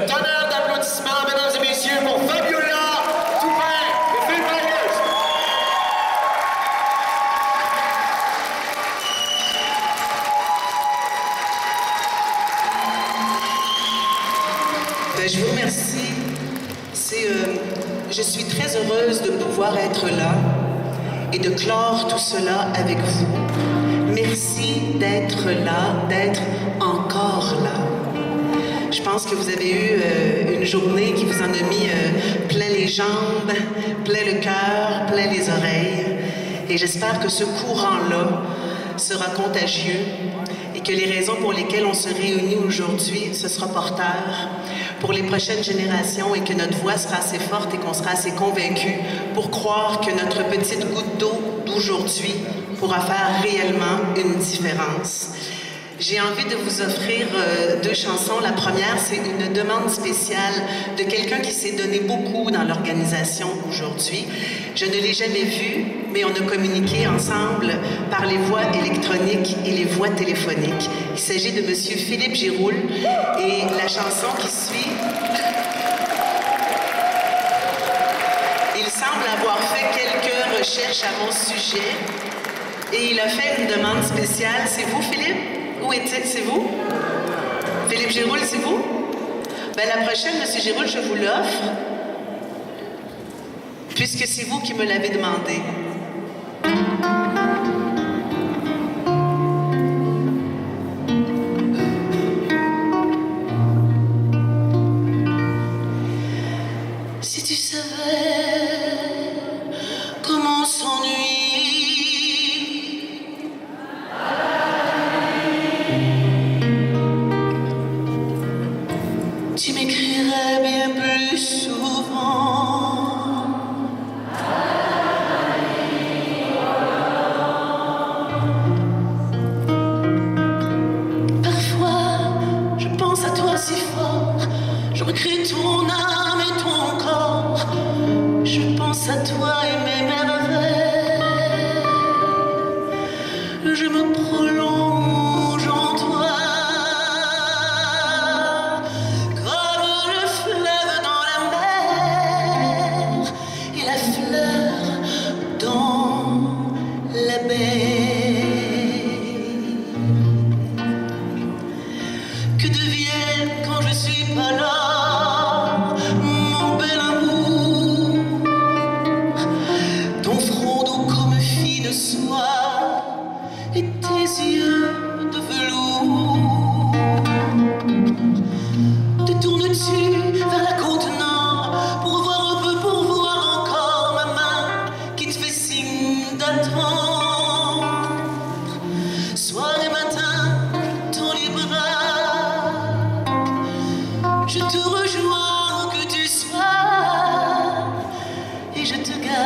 tonnerre d'applaudissements, mesdames et messieurs, pour Fabiola Toupin et Phil Myers. Je vous remercie. Je suis très heureuse de pouvoir être là et de clore tout cela avec vous. Merci d'être là, d'être encore là. Je pense que vous avez eu une journée qui vous en a mis plein les jambes, plein le cœur, plein les oreilles. Et j'espère que ce courant-là sera contagieux et que les raisons pour lesquelles on se réunit aujourd'hui, ce sera porteur pour les prochaines générations et que notre voix sera assez forte et qu'on sera assez convaincus pour croire que notre petite goutte d'eau d'aujourd'hui pourra faire réellement une différence. J'ai envie de vous offrir deux chansons. La première, c'est une demande spéciale de quelqu'un qui s'est donné beaucoup dans l'organisation aujourd'hui. Je ne l'ai jamais vu, mais on a communiqué ensemble par les voies électroniques et les voies téléphoniques. Il s'agit de Monsieur Philippe Giroul et la chanson qui suit. Il semble avoir fait quelques recherches à mon sujet et il a fait une demande spéciale. C'est vous, Philippe? Où est-il? C'est vous? Philippe Giroul, c'est vous? Ben, la prochaine, M. Giroul, je vous l'offre, puisque c'est vous qui me l'avez demandé. Si tu savais comment on s'ennuie, tu m'écrirais bien plus souvent. Parfois, je pense à toi si fort, je recrée ton âme et ton corps. Je pense à toi et mes merveilles. Je me prolonge en toi. Que devienne quand je suis pas là, mon bel amour, ton front doux comme fine soie et tes yeux de velours. Te tournes-tu vers la côte nord pour voir un peu, pour voir encore ma main qui te fait signe d'attendre? Soir et matin, dans les bras, je te rejoins où que tu sois et je te garde.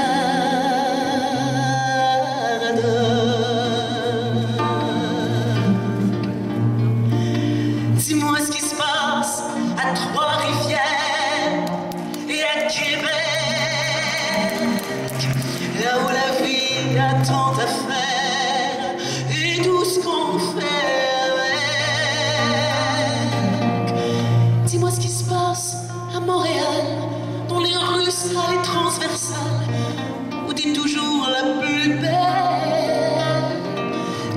Dis-moi ce qui se passe à Trois-Rivières et à Québec, là où la vie a tant à faire et tout ce qu'on fait avec. Dis-moi ce qui se passe à Montréal, dans les rues sales et transversales, où t'es toujours la plus belle,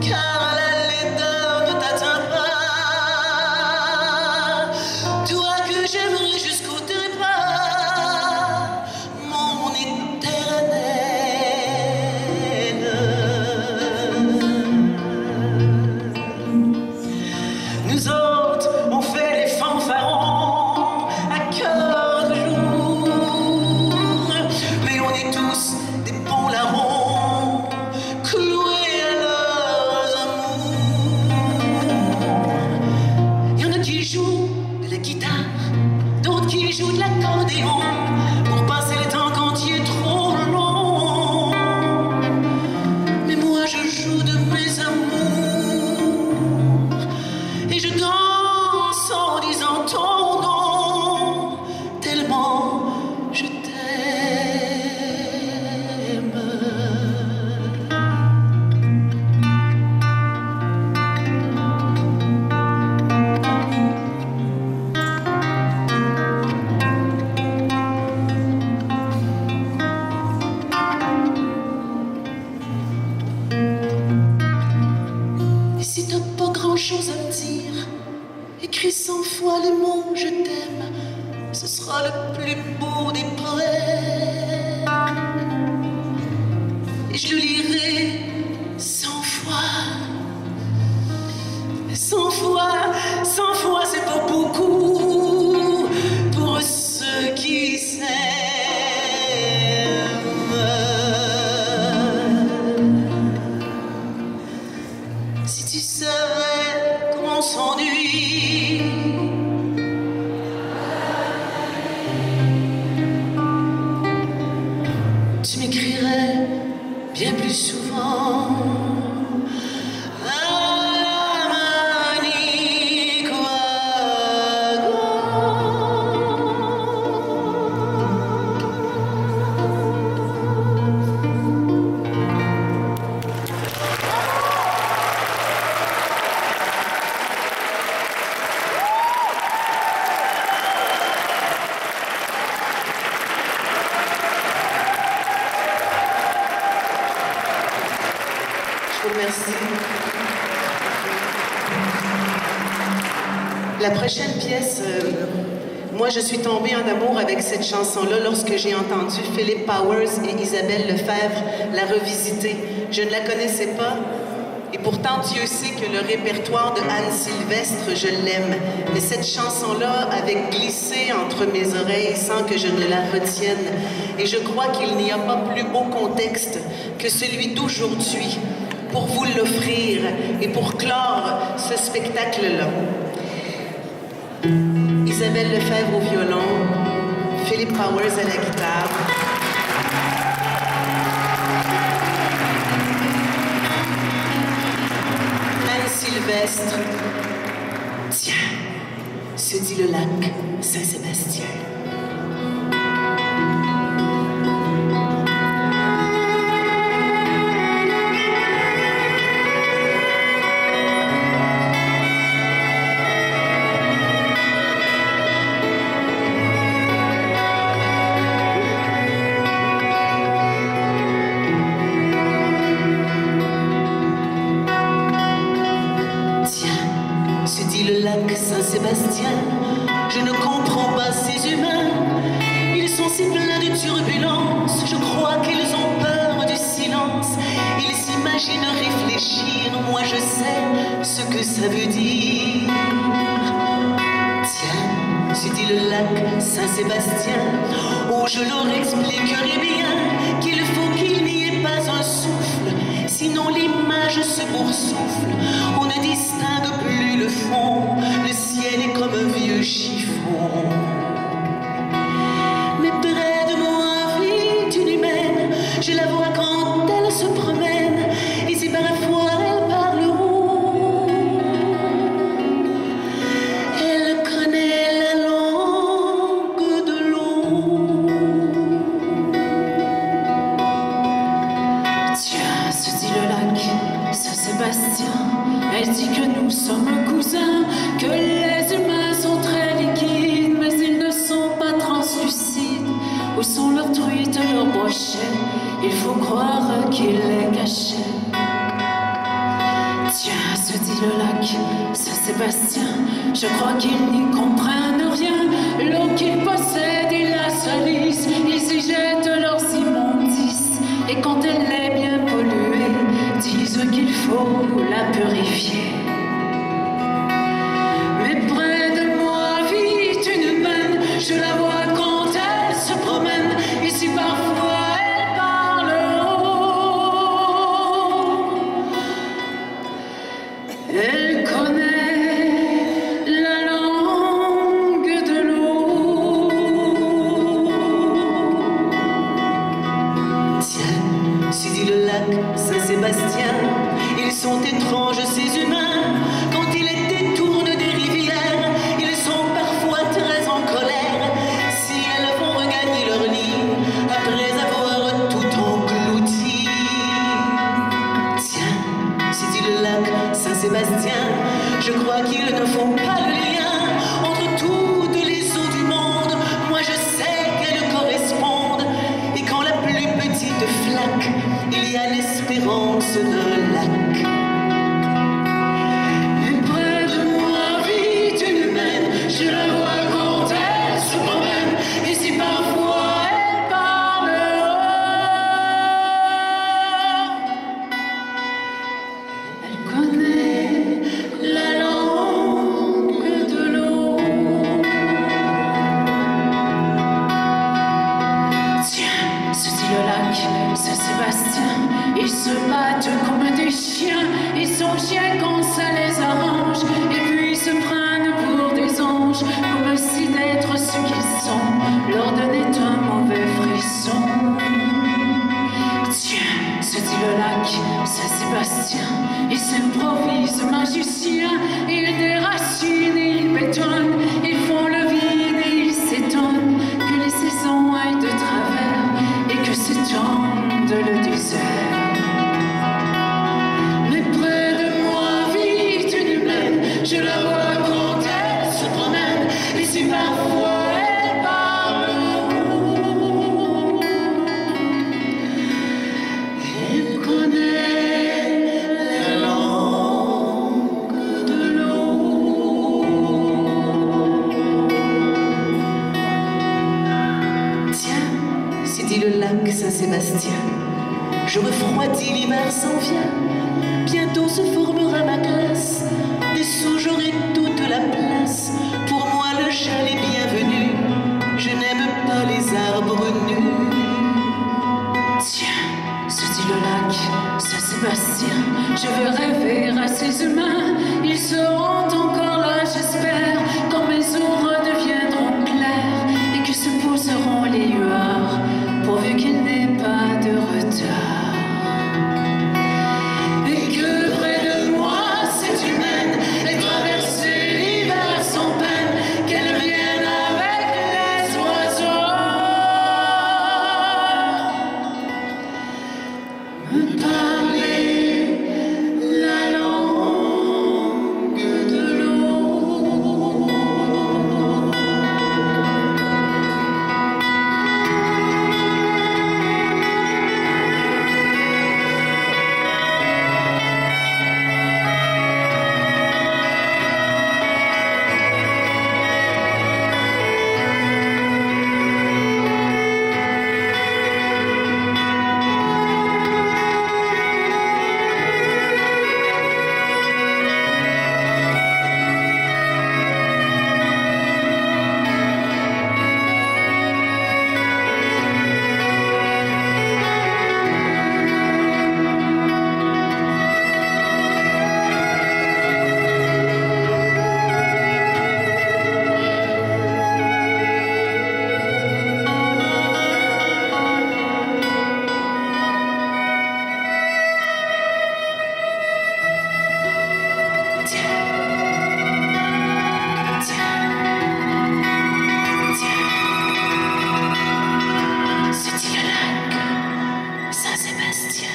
car la laideur ne t'atteint pas. Toi que j'aimerais jusqu'au départ, mon éternel. Nous autres, on fait les fanfarons à cœur de jour, mais on est tous des bons larrons, cloués à leurs amours. Y en a qui jouent de la guitare, d'autres qui jouent de l'accordéon, pour passer le temps quand il est trop long. Mais moi je joue de mes amours et je danse en disant ton nom, tellement je t'aime. mot je t'aime, ce sera le plus beau des poèmes. Et je le lirai 100 fois. 100 fois, 100 fois, c'est pas beaucoup pour ceux qui s'aiment. Si tu savais comment on s'ennuie, tu m'écrirais bien plus souvent. Merci. La prochaine pièce, moi je suis tombée en amour avec cette chanson-là lorsque j'ai entendu Philip Powers et Isabelle Lefebvre la revisiter. Je ne la connaissais pas et pourtant Dieu sait que le répertoire de Anne Sylvestre, je l'aime. Mais cette chanson-là avait glissé entre mes oreilles sans que je ne la retienne. Et je crois qu'il n'y a pas plus beau contexte que celui d'aujourd'hui pour vous l'offrir et pour clore ce spectacle-là. Isabelle Lefebvre au violon, Philip Powers à la guitare. Anne Sylvestre, tiens, se dit le lac Saint-Sébastien. Saint-Sébastien, je ne comprends pas ces humains. Ils sont si pleins de turbulences, je crois qu'ils ont peur du silence. Ils s'imaginent réfléchir, moi je sais ce que ça veut dire. Tiens, se dit le lac Saint-Sébastien, oh je leur expliquerai bien qu'il faut qu'il n'y ait pas un souffle, sinon l'image se boursoufle. On ne distingue plus le fond, le ciel est comme un vieux chiffon. Mais près de moi vit une humaine, je la vois quand elle se promène, et si parfois elle parle haut, elle connaît la langue de l'eau. Tiens, se dit le lac Saint-Sébastien, elle dit que nous sommes cousins, que les humains sont très liquides, mais ils ne sont pas translucides. Où sont leurs truites, leurs brochets? Il faut croire qu'ils les cachaient. Tiens, se dit le lac Saint-Sébastien, je crois qu'ils n'y comprennent rien. L'eau qu'ils possèdent, ils la salissent, ils y jettent leurs immondices. Et quand elle est bien polluée, disent qu'il faut la purifier. Mais près de moi vit une humaine, je la vois quand elle se promène, et si parfois elle parle haut, elle connaît la langue de l'eau. Tiens, se dit le lac Saint-Sébastien, ils sont étranges ces humains, aux chiens quand ça les arrange, et puis se prennent pour des anges, comme si d'être ce qu'ils sont leur donnait un mauvais frisson. Tiens, se dit le lac Saint-Sébastien, il s'improvise magicien, il déracine, il bétonne, ils font le vide et ils s'étonnent que les saisons aillent de travers et que s'étende le désert. Mais près de moi vit une humaine, je la vois quand elle se promène, et si parfois elle parle, elle connaît la langue de l'eau. Tiens, s'est dit le lac Saint-Sébastien, je refroidis, l'hiver s'en vient. Bientôt se formera ma classe. Dessous j'aurai toute la place. Pour moi le gel est bienvenu. Je n'aime pas les arbres nus. Tiens, se dit le lac Saint-Sébastien, je veux rêver à ces humains. Ils seront encore là, j'espère, quand mes eaux redeviendront claires et que se poseront les huards, pourvu qu'il n'ait pas de retard. Et que près de moi, cette humaine ait traversé l'hiver sans peine, qu'elle vienne avec les oiseaux me parler la langue de l'eau. Se dit le lac Saint-Sébastien.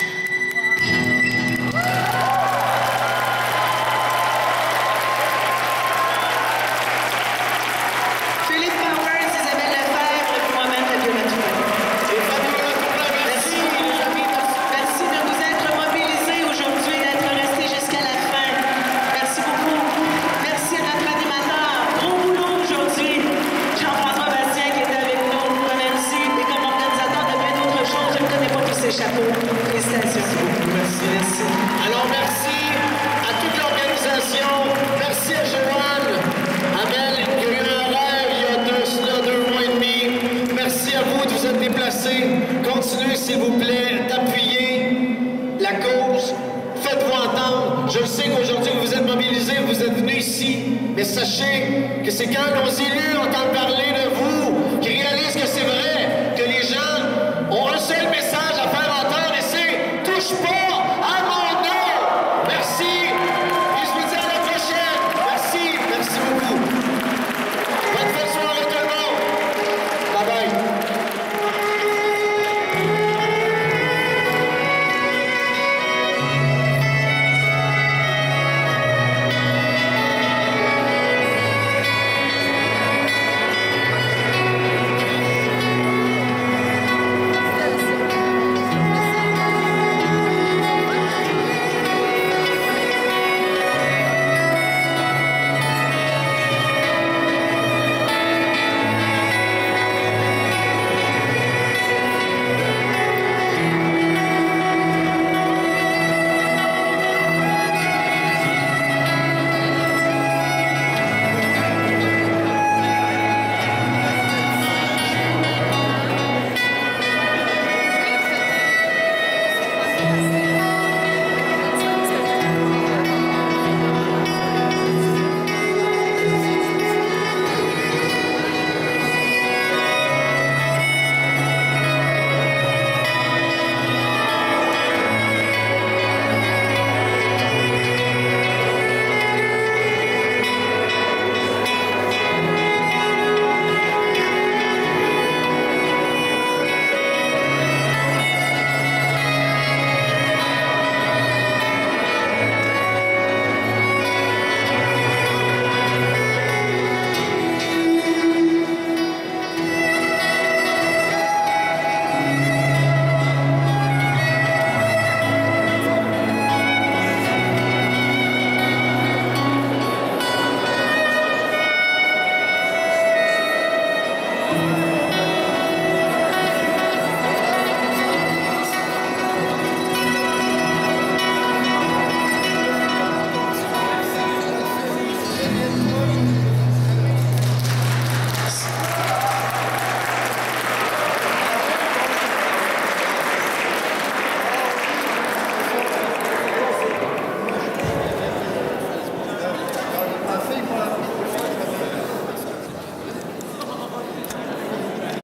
Philippe Powers, Isabelle Lefebvre et moi-même, Fabiola Toupin. Et Fabiola Toupin, merci. Merci de vous être mobilisés aujourd'hui, d'être restés jusqu'à la fin. Merci beaucoup. Merci à notre animateur. Gros boulot aujourd'hui. Jean-François Bastien qui est avec nous, comme MC et comme organisateur de bien d'autres choses. Je ne connais pas tous ces chapeaux. Félicitations. Merci. Alors merci à toute l'organisation, merci à Joanne, Amel, qui a eu un rêve il y a 2 mois et demi. Merci à vous de vous être déplacés. Continuez s'il vous plaît d'appuyer la cause. Faites-vous entendre. Je le sais qu'aujourd'hui vous vous êtes mobilisés, vous êtes venus ici, mais sachez que c'est quand nos élus entendent